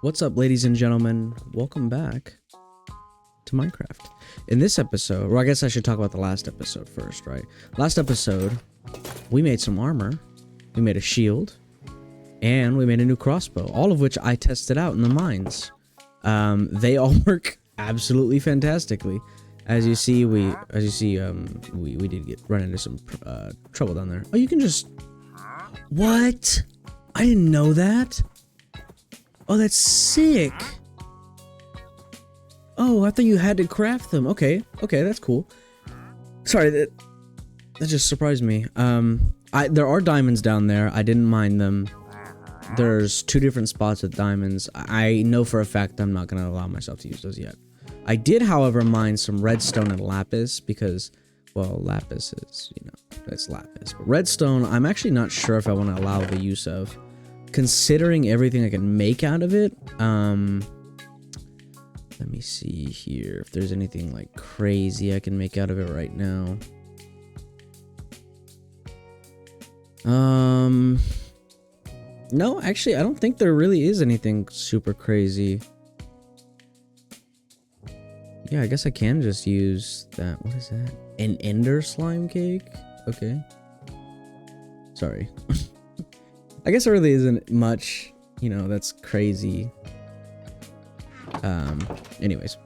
What's up, ladies and gentlemen? Welcome back to Minecraft. In this episode, or I guess I should talk about the last episode first, right? Last episode, we made some armor, we made a shield, and we made a new crossbow, all of which I tested out in the mines. They all work absolutely fantastically. As you see, we did run into some trouble down there. Oh, you can just... What? I didn't know that. Oh, that's sick. Oh, I thought you had to craft them. Okay, that's cool. Sorry, that just surprised me. There are diamonds down there. I didn't mine them. There's two different spots with diamonds. I know for a fact I'm not gonna allow myself to use those yet. I did, however, mine some redstone and lapis because, well, lapis is, you know, it's lapis. But redstone, I'm actually not sure if I want to allow the use of, considering everything I can make out of it. Let me see here if there's anything like crazy I can make out of it right now. No, actually, I don't think there really is anything super crazy. Yeah, I guess I can just use that. What is that? An ender slime cake? Okay. Sorry. I guess there really isn't much, you know, that's crazy. Anyways.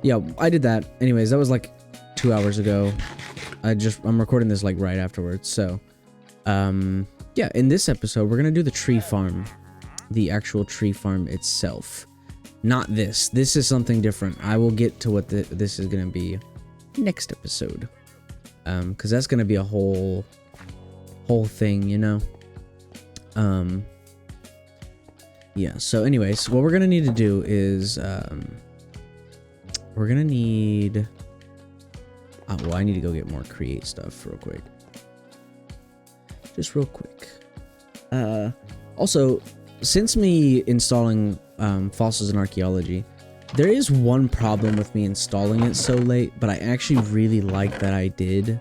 Yeah, I did that. Anyways, that was like 2 hours ago. I'm recording this like right afterwards. So, yeah, in this episode, we're gonna do the tree farm. The actual tree farm itself. Not this. This is something different. I will get to what this is gonna be next episode. Because that's gonna be a whole thing, you know. Yeah. So, anyways, what we're gonna need to do is we're gonna need. Well, I need to go get more create stuff real quick. Just real quick. Also, since me installing fossils in archaeology, there is one problem with me installing it so late, but I actually really like that I did.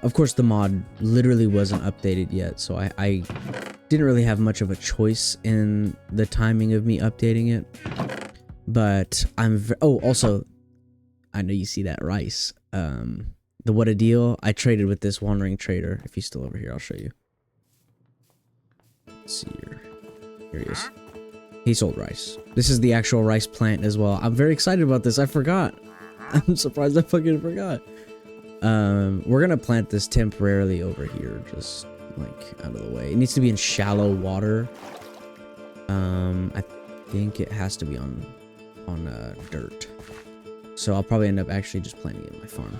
Of course, the mod literally wasn't updated yet, so I didn't really have much of a choice in the timing of me updating it. But oh, also, I know you see that rice. The what a deal. I traded with this wandering trader. If he's still over here, I'll show you. Let's see here. Here he is. He sold rice. This is the actual rice plant as well. I'm very excited about this. I forgot. I'm surprised I fucking forgot. We're gonna plant this temporarily over here, just like out of the way. It needs to be in shallow water. I think it has to be on dirt. So I'll probably end up actually just planting it in my farm.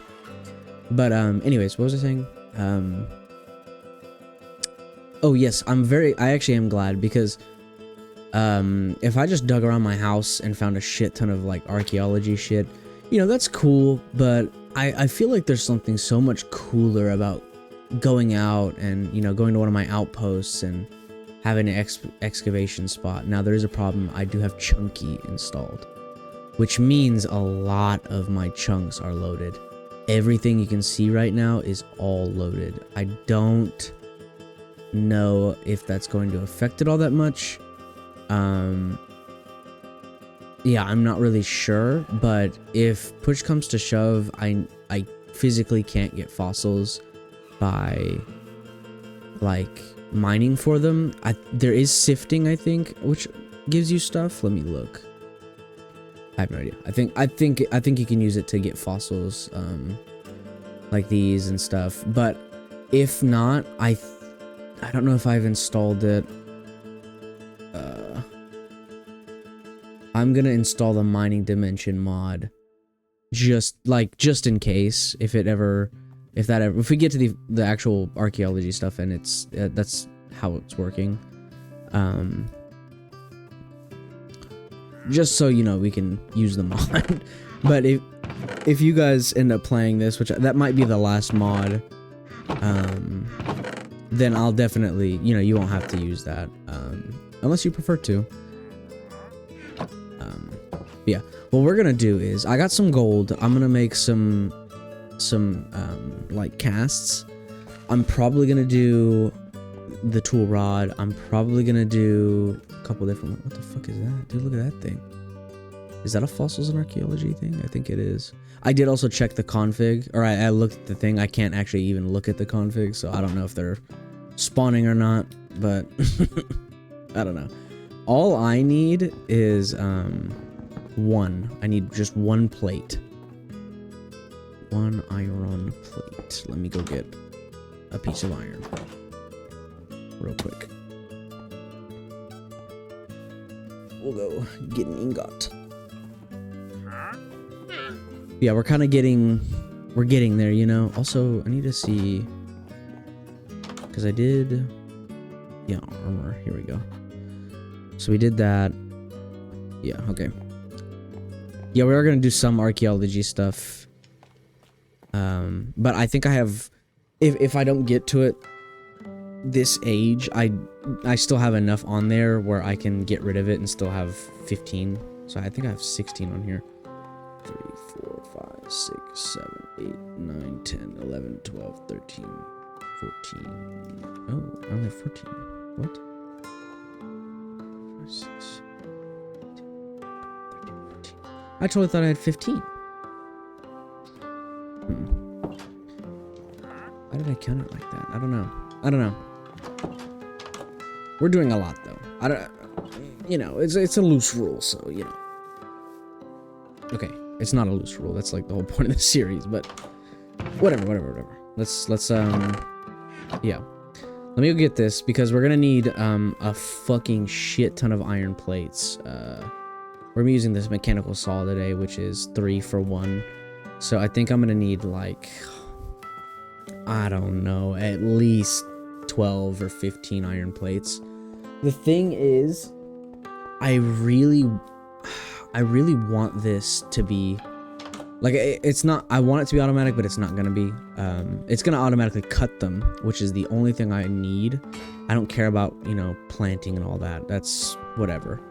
But anyways, what was I saying? Oh yes, I actually am glad because if I just dug around my house and found a shit ton of like archaeology shit, you know, that's cool, but I feel like there's something so much cooler about going out and, you know, going to one of my outposts and having an excavation spot. Now, there is a problem. I do have Chunky installed, which means a lot of my chunks are loaded. Everything you can see right now is all loaded. I don't know if that's going to affect it all that much. Yeah, I'm not really sure, but if push comes to shove, I physically can't get fossils by like mining for them. There is sifting, I think, which gives you stuff. Let me look. I have no idea. I think you can use it to get fossils, like these and stuff. But if not, I don't know if I've installed it. I'm gonna install the mining dimension mod, just in case if we get to the actual archaeology stuff and that's how it's working. Just so you know, we can use the mod. But if you guys end up playing this, which that might be the last mod, then I'll definitely, you know, you won't have to use that unless you prefer to. Yeah, what we're gonna do is I got some gold. I'm gonna make some like casts. I'm probably gonna do the tool rod. I'm probably gonna do couple different. What the fuck is that? Dude, look at that thing. Is that a fossils and archaeology thing? I think it is. I did also check the config, or I looked at the thing. I can't actually even look at the config, so I don't know if they're spawning or not, but I don't know. All I need is one. I need just one plate. One iron plate. Let me go get a piece of iron real quick. We'll go get an ingot. Yeah, we're kind of getting there, you know. Also, I need to see, because I did, yeah, armor. Here we go. So we did that. Yeah, okay. Yeah, we are gonna do some archaeology stuff. But I think I have, if I don't get to it this age, I still have enough on there where I can get rid of it and still have 15. So I think I have 16 on here. 3, 4, 5, 6, 7, 8, 9, 10, 11, 12, 13, 14. Oh, I only have 14. What? 5, 6, 13, 14. I totally thought I had 15. Why did I count it like that? I don't know. I don't know. We're doing a lot though. I don't, you know, it's a loose rule, so you know. Okay, it's not a loose rule. That's like the whole point of the series, but whatever. Let's yeah. Let me go get this because we're gonna need a fucking shit ton of iron plates. We're using this mechanical saw today, which is 3 for 1. So I think I'm gonna need like, I don't know, at least 12 or 15 iron plates. The thing is, I really want this to be like, it's not, I want it to be automatic, but it's not gonna be. It's gonna automatically cut them, which is the only thing I need. I don't care about, you know, planting and all that. That's whatever.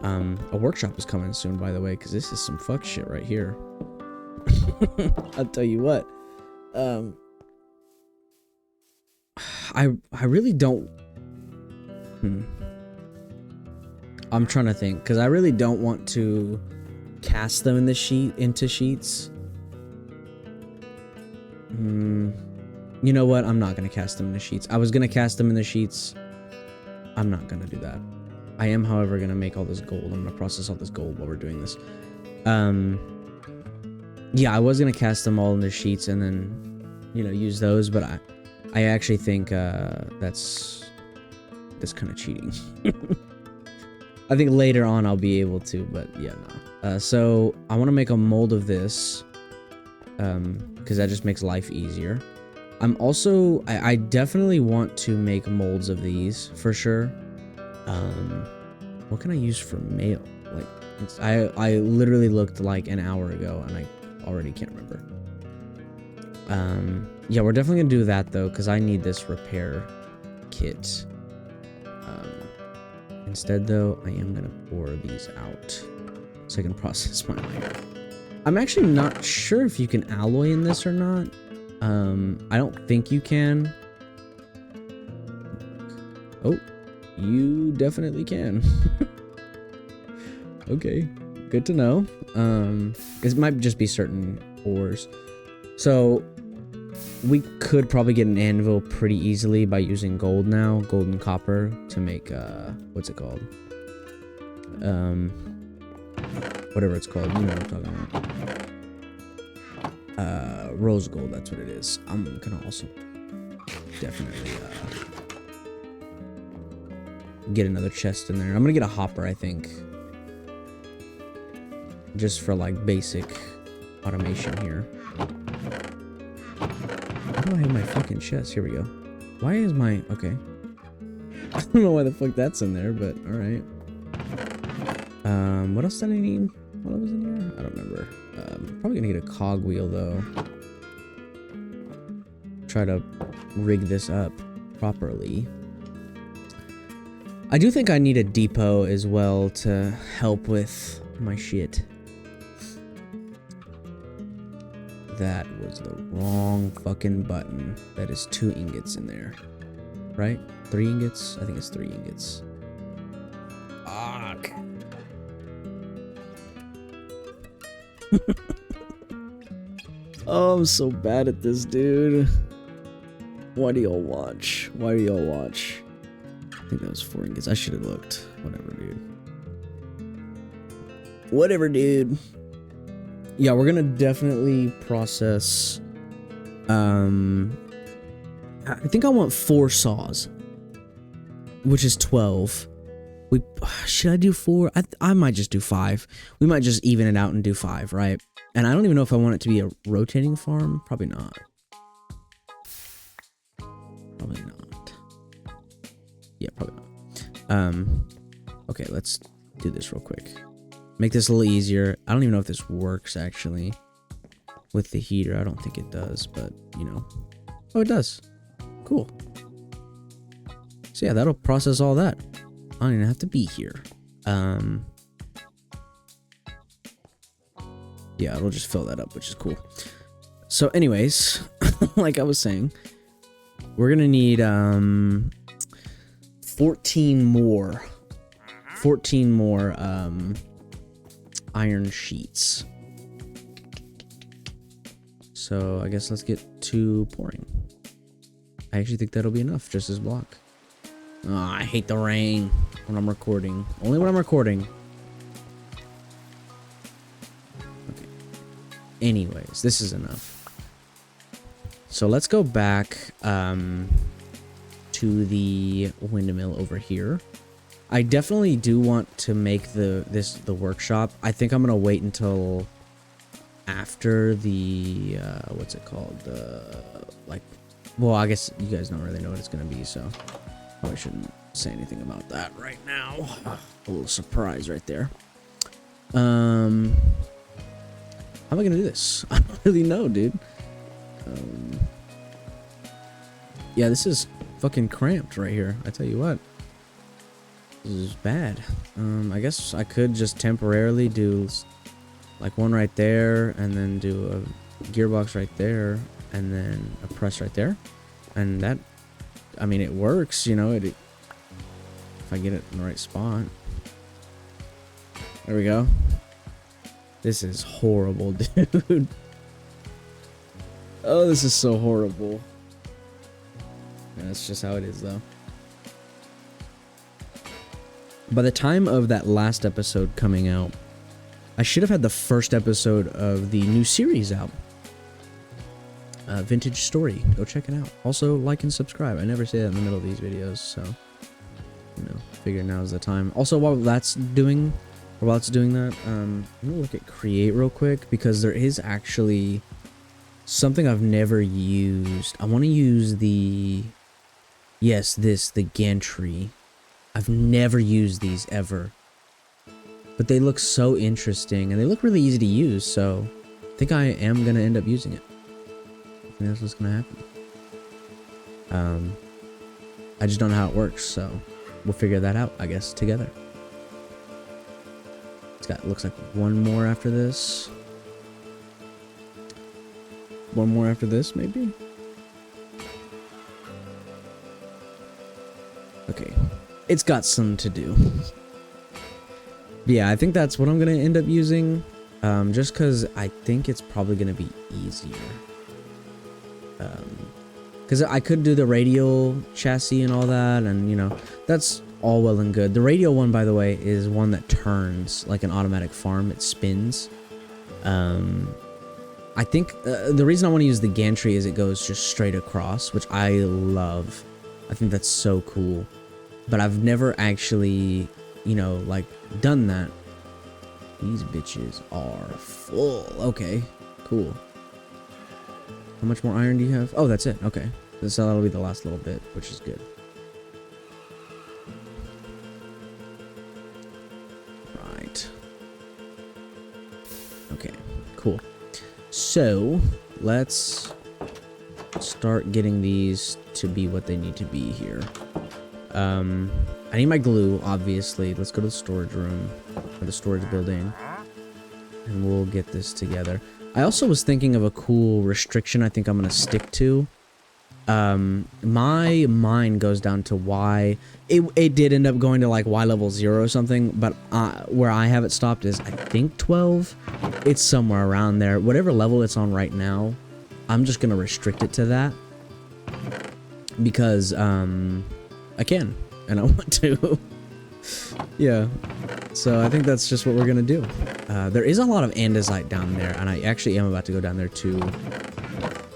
A workshop is coming soon, by the way, because this is some fuck shit right here. I'll tell you what. I really don't. I'm trying to think, because I really don't want to cast them in the into sheets. You know what? I'm not gonna cast them in the sheets. I was gonna cast them in the sheets. I'm not gonna do that. I am, however, gonna make all this gold. I'm gonna process all this gold while we're doing this. Yeah, I was gonna cast them all in the sheets and then, you know, use those, but I actually think that's kind of cheating. I think later on I'll be able to, but yeah, no. So I want to make a mold of this, because that just makes life easier. I'm also, I definitely want to make molds of these for sure. What can I use for mail? Like, I literally looked like an hour ago and I already can't remember. Yeah, we're definitely gonna do that though, because I need this repair kit. Instead though, I am gonna pour these out so I can process my iron. I'm actually not sure if you can alloy in this or not. I don't think you can. Oh, you definitely can. Okay, good to know. It might just be certain ores. So we could probably get an anvil pretty easily by using gold now, gold and copper, to make what's it called? Whatever it's called, you know what I'm talking about. Rose gold, that's what it is. I'm gonna also definitely get another chest in there. I'm gonna get a hopper, I think, just for like basic automation here. How do I have my fucking chest? Here we go. Why is my... Okay. I don't know why the fuck that's in there, but alright. What else did I need? What was in here? I don't remember. Probably gonna get a cogwheel, though. Try to rig this up properly. I do think I need a depot as well to help with my shit. That was the wrong fucking button. That is 2 ingots in there. Right? 3 ingots? I think it's 3 ingots. Fuck. Oh, I'm so bad at this, dude. Why do y'all watch? Why do y'all watch? I think that was 4 ingots. I should have looked. Whatever, dude. Whatever, dude. Yeah, we're gonna definitely process. I think I want 4 saws, which is 12. Should I do 4? I might just do 5. We might just even it out and do 5, right? And I don't even know if I want it to be a rotating farm. Probably not. Probably not. Yeah, probably not. Okay, let's do this real quick. Make this a little easier. I don't even know if this works actually with the heater. I don't think it does, but you know. Oh, it does. Cool. So yeah, that'll process all that. I don't even have to be here. Yeah, it'll just fill that up, which is cool. So anyways, like I was saying, we're gonna need 14 more iron sheets. So I guess let's get to pouring. I actually think that'll be enough, just as block. Oh, I hate the rain when I'm recording. Only when I'm recording. Okay. Anyways, this is enough. So let's go back to the windmill over here. I definitely do want to make the workshop. I think I'm gonna wait until after the what's it called? Like, well, I guess you guys don't really know what it's gonna be, so probably shouldn't say anything about that right now. A little surprise right there. How am I gonna do this? I don't really know, dude. Yeah, this is fucking cramped right here. I tell you what. This is bad. I guess I could just temporarily do like one right there, and then do a gearbox right there, and then a press right there, and that, I mean, it works, you know, if I get it in the right spot. There we go. This is horrible, dude. Oh, this is so horrible. Yeah, that's just how it is, though. By the time of that last episode coming out, I should have had the first episode of the new series out. Vintage Story. Go check it out. Also, like and subscribe. I never say that in the middle of these videos, so, you know, figure now is the time. Also, while it's doing that, I'm gonna look at create real quick, because there is actually something I've never used. I want to use the gantry. I've never used these ever, but they look so interesting and they look really easy to use, so I think I am gonna end up using it. I think that's what's gonna happen. I just don't know how it works, so we'll figure that out, I guess, together. Looks like one more after this. One more after this, maybe? Okay. It's got some to do. Yeah, I think that's what I'm gonna end up using. Just because I think it's probably gonna be easier. Because I could do the radial chassis and all that, and you know, that's all well and good. The radial one, by the way, is one that turns like an automatic farm. It spins. I think the reason I want to use the gantry is it goes just straight across, which I love. I think that's so cool. But I've never actually, you know, like, done that. These bitches are full. Okay, cool. How much more iron do you have? Oh, that's it. Okay. So that'll be the last little bit, which is good. Right. Okay, cool. So, let's start getting these to be what they need to be here. I need my glue, obviously. Let's go to the storage room, or the storage building, and we'll get this together. I also was thinking of a cool restriction I think I'm gonna stick to. My mind goes down to Y. It did end up going to like Y level 0 or something, but where I have it stopped is I think 12. It's somewhere around there. Whatever level it's on right now, I'm just gonna restrict it to that because I can and I want to. Yeah, so I think that's just what we're gonna do. There is a lot of andesite down there, and I actually am about to go down there to,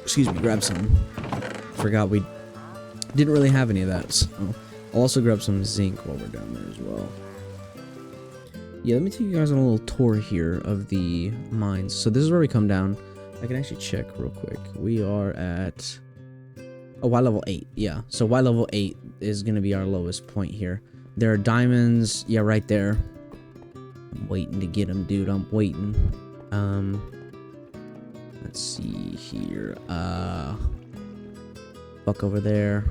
excuse me, grab some. Forgot we didn't really have any of that, so I'll also grab some zinc while we're down there as well. Yeah, let me take you guys on a little tour here of the mines. So this is where we come down. I can actually check real quick. We are at Y level 8. Yeah, so Y level 8 is gonna be our lowest point here. There are diamonds, yeah, right there. I'm waiting to get them, dude. I'm waiting. Let's see here. Fuck over there.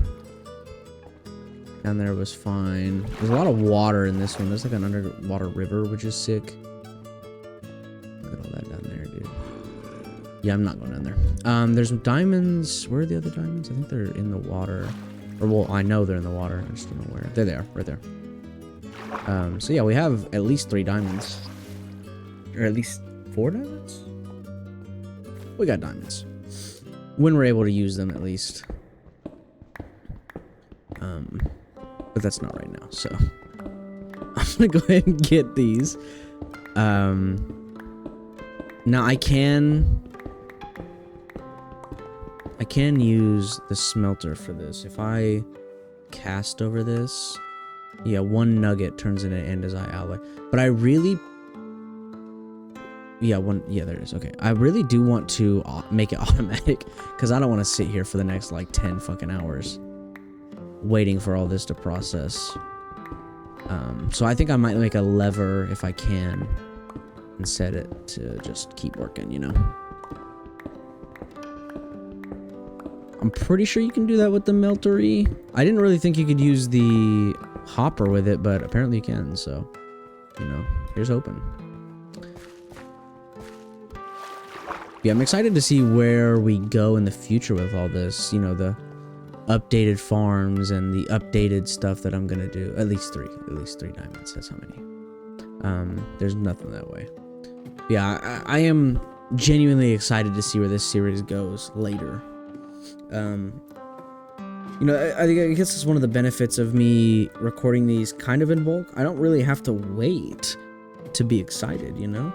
Down there was fine. There's a lot of water in this one. There's like an underwater river, which is sick. Look at all that down there, dude. Yeah, I'm not going down there. There's diamonds. Where are the other diamonds? I think they're in the water. Or, well, I know they're in the water. I just don't know where. There they are, right there. So yeah, we have at least 3 diamonds. Or at least 4 diamonds? We got diamonds. When we're able to use them, at least. But that's not right now, so. I'm gonna go ahead and get these. Now I can use the smelter for this. If I cast over this, yeah, 1 nugget turns into andesite alloy. But I really, yeah, there it is. Okay, I really do want to make it automatic because I don't want to sit here for the next like 10 fucking hours waiting for all this to process. So I think I might make a lever if I can and set it to just keep working, you know. I'm pretty sure you can do that with the meltery. I didn't really think you could use the hopper with it, but apparently you can, so, you know, here's hoping. Yeah, I'm excited to see where we go in the future with all this, you know, the updated farms and the updated stuff that I'm gonna do. At least three diamonds, that's how many. There's nothing that way. Yeah, I am genuinely excited to see where this series goes later. You know, I guess it's one of the benefits of me recording these kind of in bulk. I don't really have to wait to be excited, you know?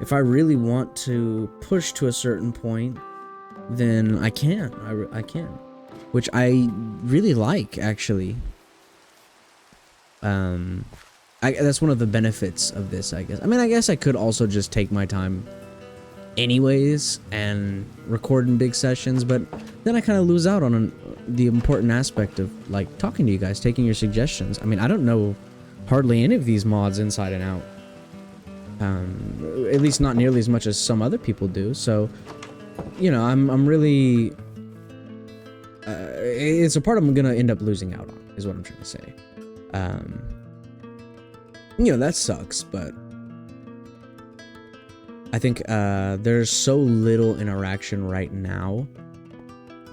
If I really want to push to a certain point, then I can. I can. Which I really like, actually. That's one of the benefits of this, I guess. I mean, I guess I could also just take my time anyways and record in big sessions, but then I kind of lose out on the important aspect of, like, talking to you guys, taking your suggestions. I mean, I don't know hardly any of these mods inside and out. At least not nearly as much as some other people do, so, you know, I'm really... it's a part I'm gonna end up losing out on, is what I'm trying to say. You know, that sucks, but I think there's so little interaction right now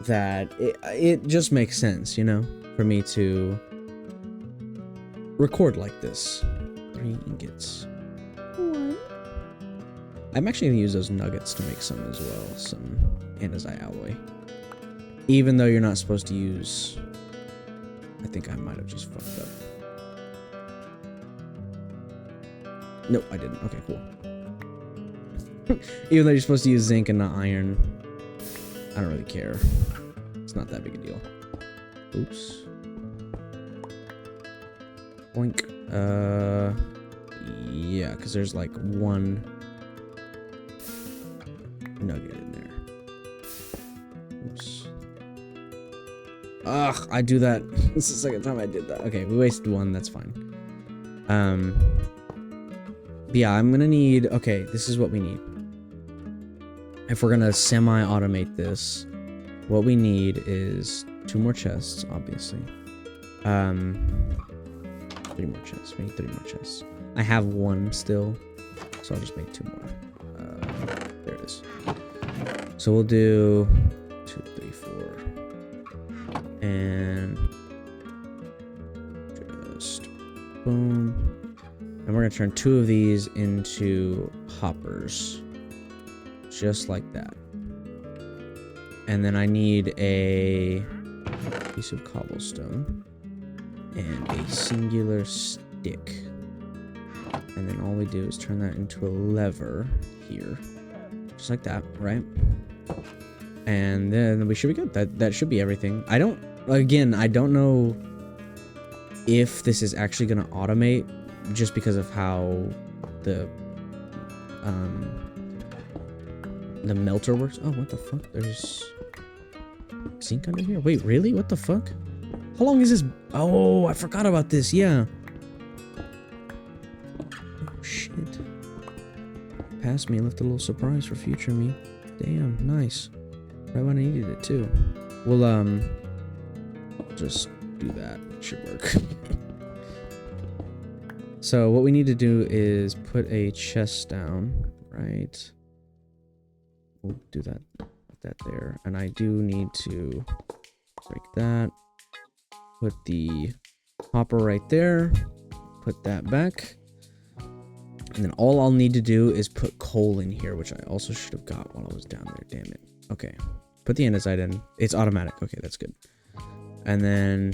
that it just makes sense, you know, for me to record like this. 3 ingots. What? I'm actually gonna use those nuggets to make some as well, some andesite alloy. Even though you're not supposed to use... I think I might have just fucked up. Nope, I didn't. Okay, cool. Even though you're supposed to use zinc and not iron, I don't really care. It's not that big a deal. Oops. Boink. Yeah, because there's like 1 nugget in there. Oops. Ugh, I do that. This is the second time I did that. Okay, we wasted 1, that's fine. Yeah, I'm gonna need... Okay, this is what we need. If we're gonna semi-automate this, what we need is 2 more chests, obviously. 3 more chests. We need 3 more chests. I have 1 still, so I'll just make 2 more. There it is. So we'll do 2, 3, 4. And just boom. And we're gonna turn 2 of these into hoppers. Just like that. And then I need a piece of cobblestone and a singular stick. And then all we do is turn that into a lever here. Just like that, right? And then we should be good. That should be everything. I don't know if this is actually gonna automate just because of how the melter works. Oh, what the fuck? There's zinc under here? Wait, really? What the fuck? How long is this? Oh, I forgot about this. Yeah. Oh, shit. Passed me, left a little surprise for future me. Damn, nice. Right when I needed it, too. We'll, just do that. Should work. So, what we need to do is put a chest down, right? We'll do that. Put that there. And I do need to break that. Put the hopper right there. Put that back. And then all I'll need to do is put coal in here, which I also should have got while I was down there. Damn it. Okay. Put the andesite in. It's automatic. Okay, that's good. And then...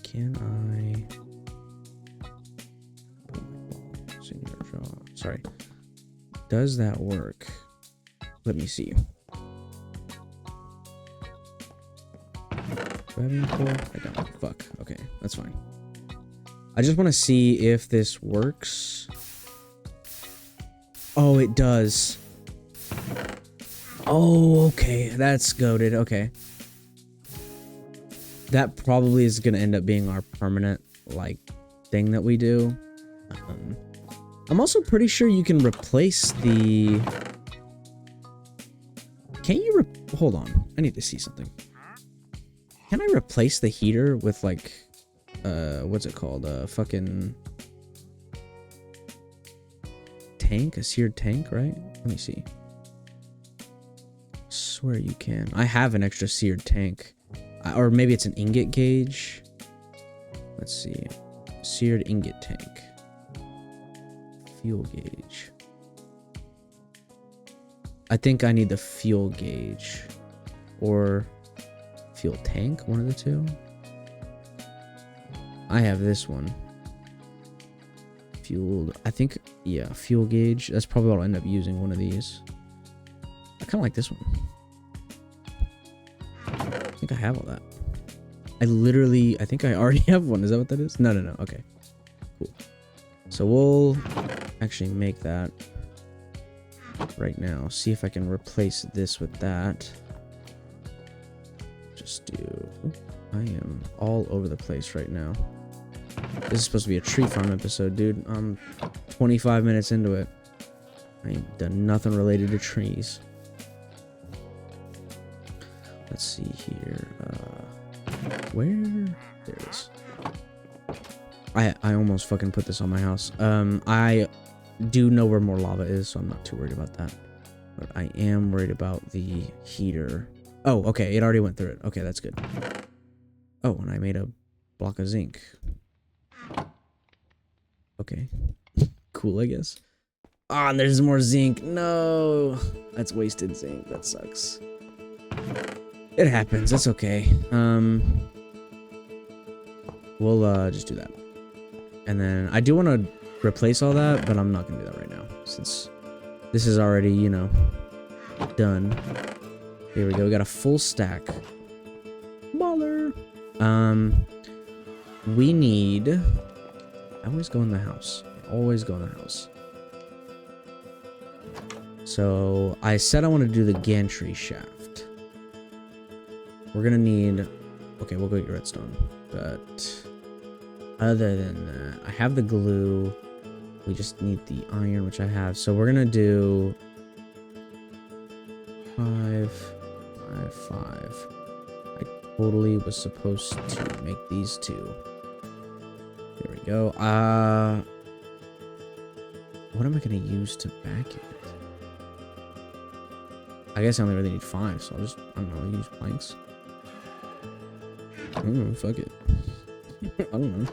Can I... Sorry. Does that work? Let me see. Do I have any coal? I don't. Fuck. Okay, that's fine. I just want to see if this works. Oh, it does. Oh, okay. That's goated. Okay. That probably is going to end up being our permanent, like, thing that we do. I'm also pretty sure you can replace the... Can't you hold on. I need to see something. Can I replace the heater with, like... what's it called? Fucking... tank? A seared tank, right? Let me see. I swear you can. I have an extra seared tank. Or maybe it's an ingot gauge. Let's see. Seared ingot tank. Fuel gauge. I think I need the fuel gauge. Or fuel tank, one of the two. I have this one. Fueled. I think, yeah, fuel gauge. That's probably what I'll end up using, one of these. I kind of like this one. I think I have all that. I think I already have one. Is that what that is? No. Okay. Cool. So we'll actually make that right now. See if I can replace this with that. Just do... I am all over the place right now. This is supposed to be a tree farm episode, dude. I'm 25 minutes into it. I ain't done nothing related to trees. Let's see here. Where? There it is. I almost fucking put this on my house. I do know where more lava is, so I'm not too worried about that. But I am worried about the heater. Oh, okay. It already went through it. Okay, that's good. Oh, and I made a block of zinc. Okay. Cool, I guess. Ah, and there's more zinc. No. That's wasted zinc. That sucks. It happens. That's okay. We'll just do that. And then I do want to replace all that, but I'm not going to do that right now since this is already, you know, done. Here we go. We got a full stack. Baller. We need... I always go in the house. I always go in the house. So I said I want to do the gantry shaft. We're gonna need... Okay, we'll go get redstone. But other than that, I have the glue. We just need the iron, which I have. So we're gonna do 5, 5, 5. I totally was supposed to make these two. There we go. What am I gonna use to back it? I guess I only really need 5, so I'll just, I don't know, use planks. Fuck it. I don't know.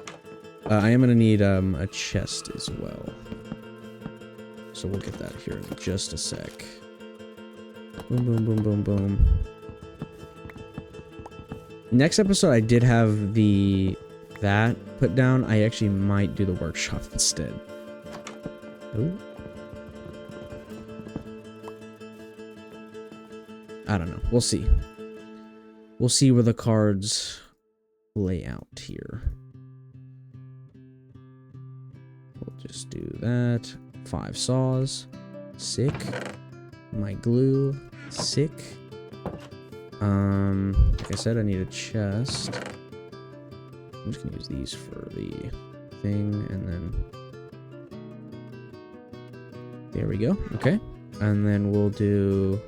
I am gonna need a chest as well. So we'll get that here in just a sec. Boom, boom, boom, boom, boom. Next episode, I did have that put down. I actually might do the workshop instead. Ooh. I don't know. We'll see. We'll see where the cards lay out here. We'll just do that. 5 saws. Sick. My glue. Sick. Like I said, I need a chest. I'm just gonna use these for the thing, and then there we go. Okay, and then we'll do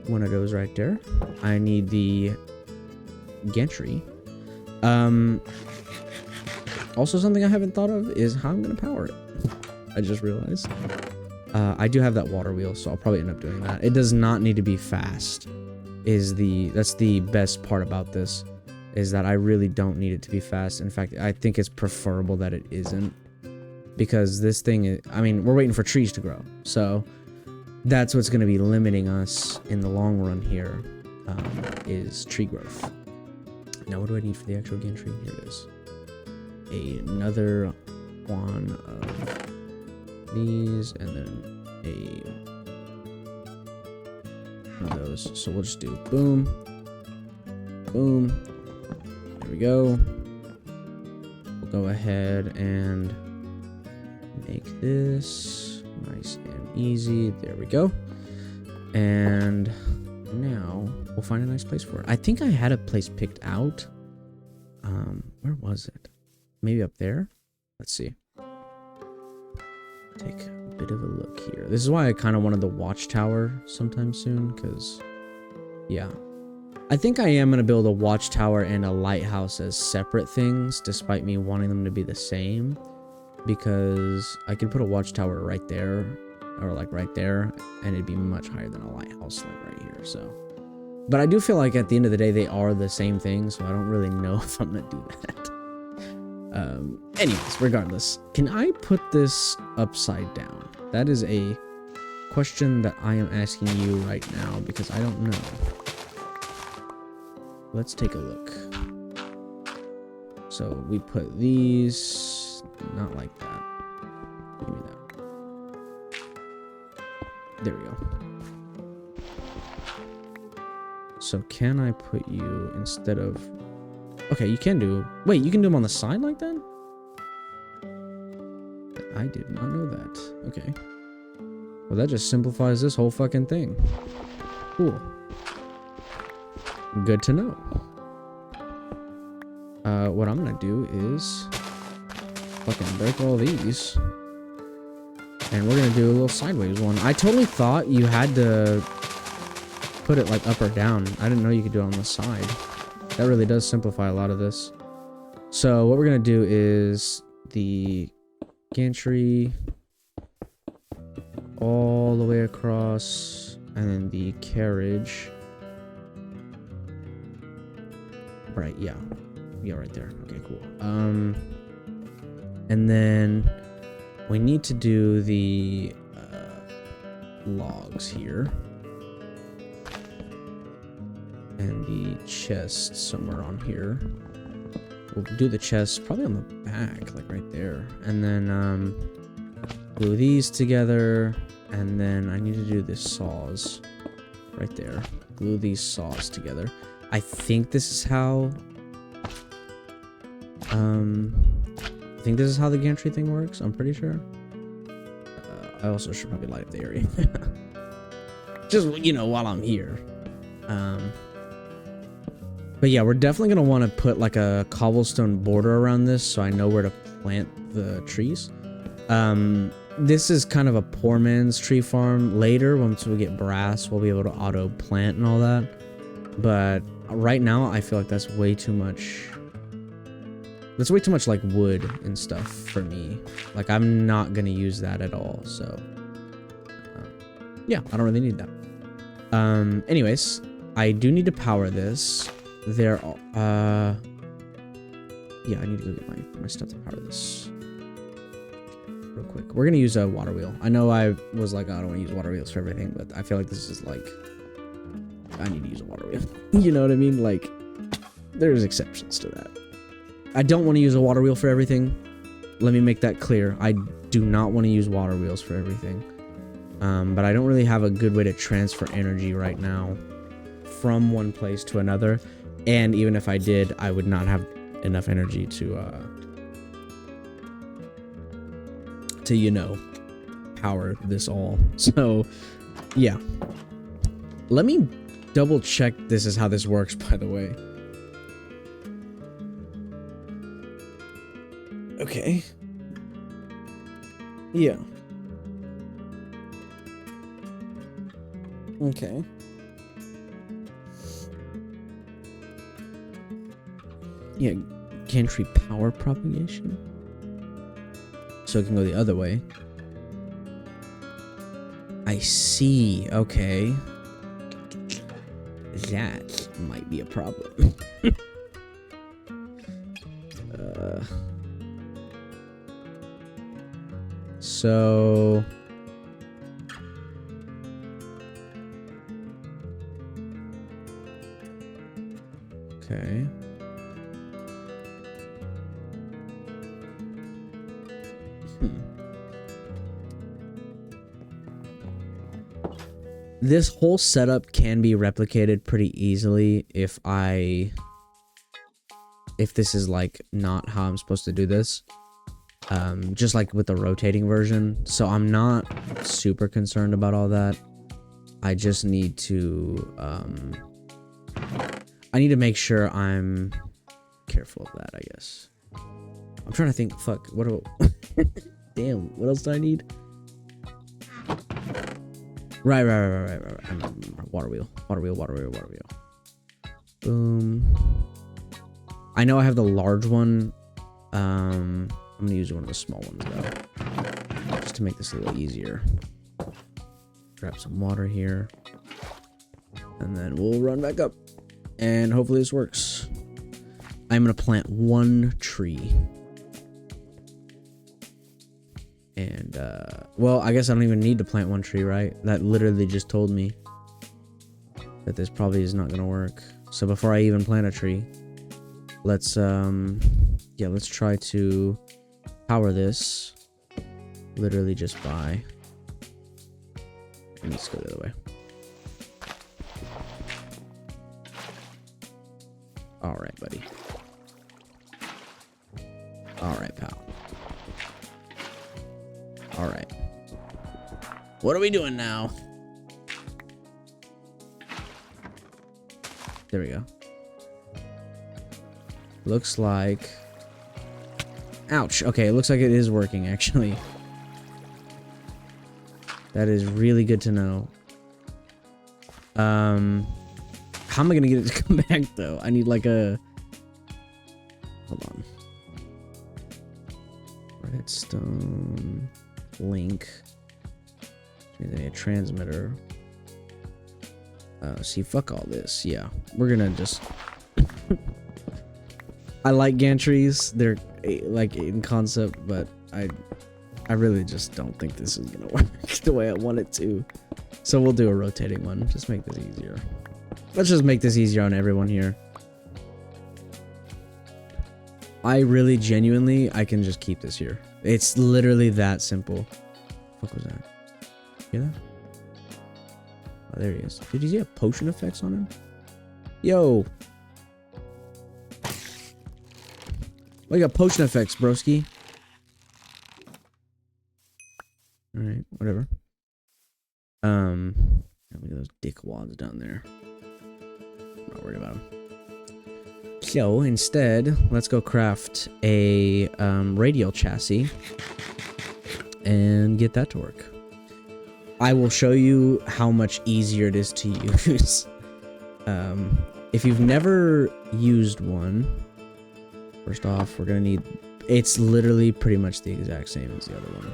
one of those right there. I need the gantry. Also, something I haven't thought of is how I'm gonna power it. I just realized. I do have that water wheel, so I'll probably end up doing that. It does not need to be fast. That's the best part about this, is that I really don't need it to be fast. In fact, I think it's preferable that it isn't, because this thing is, I mean, we're waiting for trees to grow, so that's what's going to be limiting us in the long run here, is tree growth. Now, what do I need for the actual gantry? Here it is. Another one of these, and then one of those. So we'll just do boom, boom. There we go. We'll go ahead and make this nice and easy. There we go. And now we'll find a nice place for it. I think I had a place picked out. Where was it? Maybe up there? Let's see. Take a bit of a look here. This is why I kind of wanted the watchtower sometime soon, because, yeah. I think I am going to build a watchtower and a lighthouse as separate things, despite me wanting them to be the same, because I could put a watchtower right there, or like right there, and it'd be much higher than a lighthouse like right here, so. But I do feel like at the end of the day, they are the same thing, so I don't really know if I'm going to do that. Anyways, regardless, can I put this upside down? That is a question that I am asking you right now, because I don't know. Let's take a look. So we put these, not like that. Give me that. There we go. So can I put you instead of... Okay, you can do... Wait, you can do them on the side like that? I did not know that. Okay. Well, that just simplifies this whole fucking thing. Cool. Good to know. What I'm gonna do is... fucking break all these. And we're gonna do a little sideways one. I totally thought you had to put it like up or down. I didn't know you could do it on the side. That really does simplify a lot of this. So what we're gonna do is the gantry all the way across, and then the carriage. Right, yeah. Yeah, right there. Okay, cool. And then we need to do the logs here. And the chest somewhere on here. We'll do the chest probably on the back, like right there. And then glue these together. And then I need to do the saws right there. Glue these saws together. I think this is how... I think this is how the gantry thing works. I'm pretty sure. I also should probably light up the area. Just, you know, while I'm here. But yeah, we're definitely going to want to put like a cobblestone border around this so I know where to plant the trees. This is kind of a poor man's tree farm. Later, once we get brass, we'll be able to auto plant and all that. But right now, I feel like that's way too much. That's way too much like wood and stuff for me. Like I'm not going to use that at all. So yeah, I don't really need that. Anyways, I do need to power this. There, Yeah, I need to go get my stuff to power this real quick. We're gonna use a water wheel. I know I was like, oh, I don't want to use water wheels for everything, but I feel like this is like, I need to use a water wheel. You know what I mean? Like, there's exceptions to that. I don't want to use a water wheel for everything. Let me make that clear. I do not want to use water wheels for everything. But I don't really have a good way to transfer energy right now from one place to another. And even if I did, I would not have enough energy to you know, power this all. So, yeah. Let me double check this is how this works, by the way. Okay. Yeah. Okay. Yeah, gantry power propagation. So it can go the other way. I see. Okay. That might be a problem. So... Okay. This whole setup can be replicated pretty easily if this is like not how I'm supposed to do this. Just like with the rotating version. So I'm not super concerned about all that. I just need to I need to make sure I'm careful of that, I guess. I'm trying to think, fuck, what do damn, what else do I need? Right. Water wheel. Boom. I know I have the large one. I'm gonna use one of the small ones though, just to make this a little easier. Grab some water here, and then we'll run back up, and hopefully this works. I'm gonna plant one tree. And, well, I guess I don't even need to plant one tree, right? That literally just told me that this probably is not gonna work. So before I even plant a tree, let's, yeah, let's try to power this literally just by... Let's go the other way. Alright, buddy. Alright, pal. Alright. What are we doing now? There we go. Looks like... Ouch. Okay, it looks like it is working, actually. That is really good to know. How am I gonna get it to come back, though? I need like a... Hold on. Redstone... Link. Need a transmitter. See, fuck all this. Yeah, we're gonna just... I like gantries. They're like in concept, but I really just don't think this is gonna work the way I want it to. So we'll do a rotating one. Just make this easier. Let's just make this easier on everyone here. I really genuinely, I can just keep this here. It's literally that simple. What was that? Hear that? Oh, there he is. Did you see have potion effects on him? Yo! Oh, you got potion effects, broski. Alright, whatever. Look at those dick wads down there. I'm not worried about them. So, instead, let's go craft a radial chassis and get that to work. I will show you how much easier it is to use. If you've never used one, first off, we're gonna need... It's literally pretty much the exact same as the other one.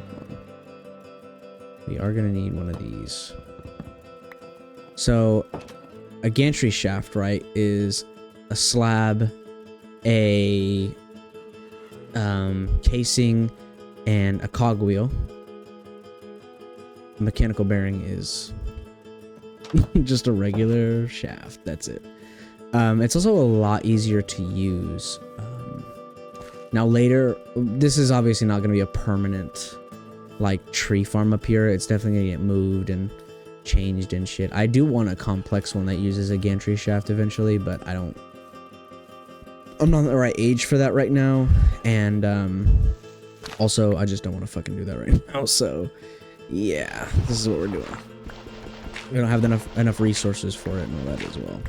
We are gonna need one of these. So, a gantry shaft, right, is a slab, a casing, and a cogwheel. Mechanical bearing is just a regular shaft. That's it. It's also a lot easier to use. Now later, this is obviously not going to be a permanent like tree farm up here. It's definitely going to get moved and changed and shit. I do want a complex one that uses a gantry shaft eventually, but I'm not the right age for that right now. And also, I just don't want to fucking do that right now. So yeah, this is what we're doing. We don't have enough resources for it and all that as well.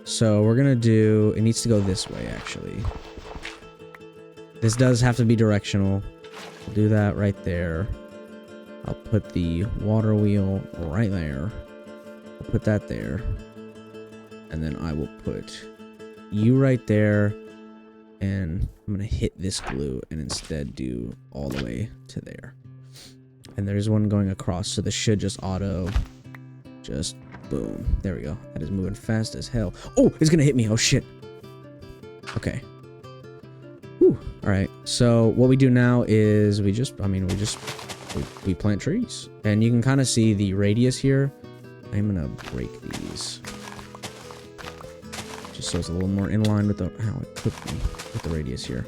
So we're gonna do, it needs to go this way actually. This does have to be directional. We'll do that right there. I'll put the water wheel right there. I'll put that there. And then I will put you right there. And I'm gonna hit this glue and instead do all the way to there. And there's one going across, so this should just auto, just boom. There we go. That is moving fast as hell. Oh, it's gonna hit me. Oh shit. Okay. Whew. All right. So what we do now is we plant trees, and you can kind of see the radius here. I'm gonna break these, just so it's a little more in line with how it took me with the radius here.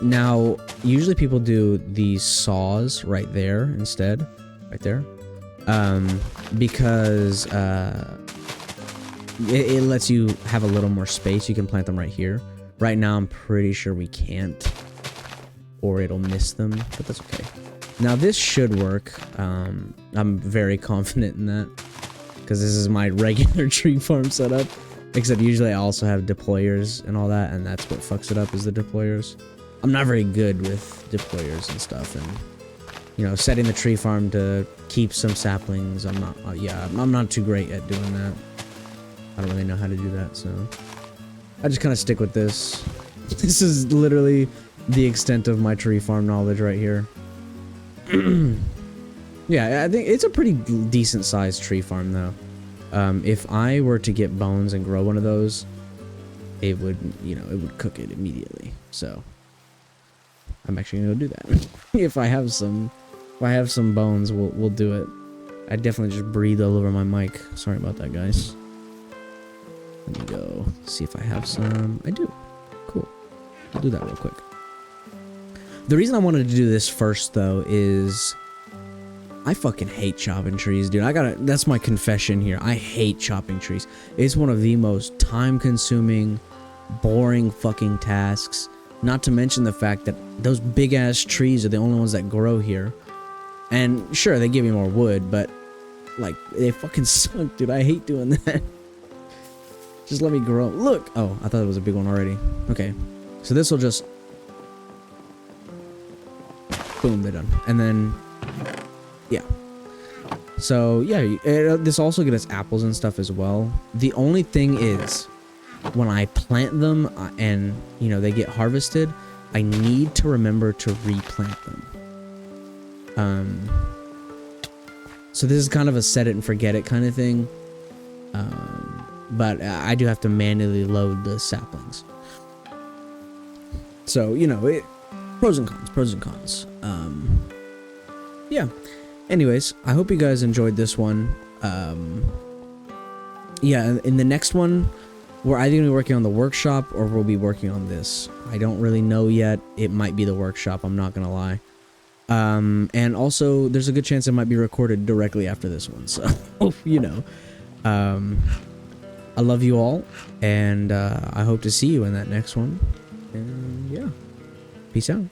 Now, usually people do these saws right there instead, right there, because it lets you have a little more space. You can plant them right here. Right now, I'm pretty sure we can't, or it'll miss them, but that's okay. Now, this should work. I'm very confident in that, because this is my regular tree farm setup, except usually I also have deployers and all that, and that's what fucks it up, is the deployers. I'm not very good with deployers and stuff, and you know, setting the tree farm to keep some saplings. I'm not too great at doing that. I don't really know how to do that, so I just kind of stick with this. This is literally the extent of my tree farm knowledge right here. Yeah, I think it's a pretty decent sized tree farm though. If I were to get bones and grow one of those, it would, you know, it would cook it immediately. So I'm actually gonna go do that. If I have some bones, we'll do it. I definitely just breathed all over my mic. Sorry about that, guys. Let me go see if I have some. I do. Cool. I'll do that real quick. The reason I wanted to do this first though is I fucking hate chopping trees, dude. That's my confession here. I hate chopping trees. It's one of the most time-consuming, boring fucking tasks. Not to mention the fact that those big-ass trees are the only ones that grow here. And sure, they give you more wood, but like, they fucking suck, dude. I hate doing that. Just let me grow. Look! Oh, I thought it was a big one already. Okay. So this will just... boom, they're done. And then... yeah. So, yeah, this also gets us apples and stuff as well. The only thing is, when I plant them and, you know, they get harvested, I need to remember to replant them. So this is kind of a set it and forget it kind of thing. But I do have to manually load the saplings. So, you know, pros and cons. Yeah. Anyways, I hope you guys enjoyed this one. Yeah, in the next one, we're either going to be working on the workshop or we'll be working on this. I don't really know yet. It might be the workshop, I'm not going to lie. And also, there's a good chance it might be recorded directly after this one. So, you know. I love you all, and I hope to see you in that next one. And yeah, peace out.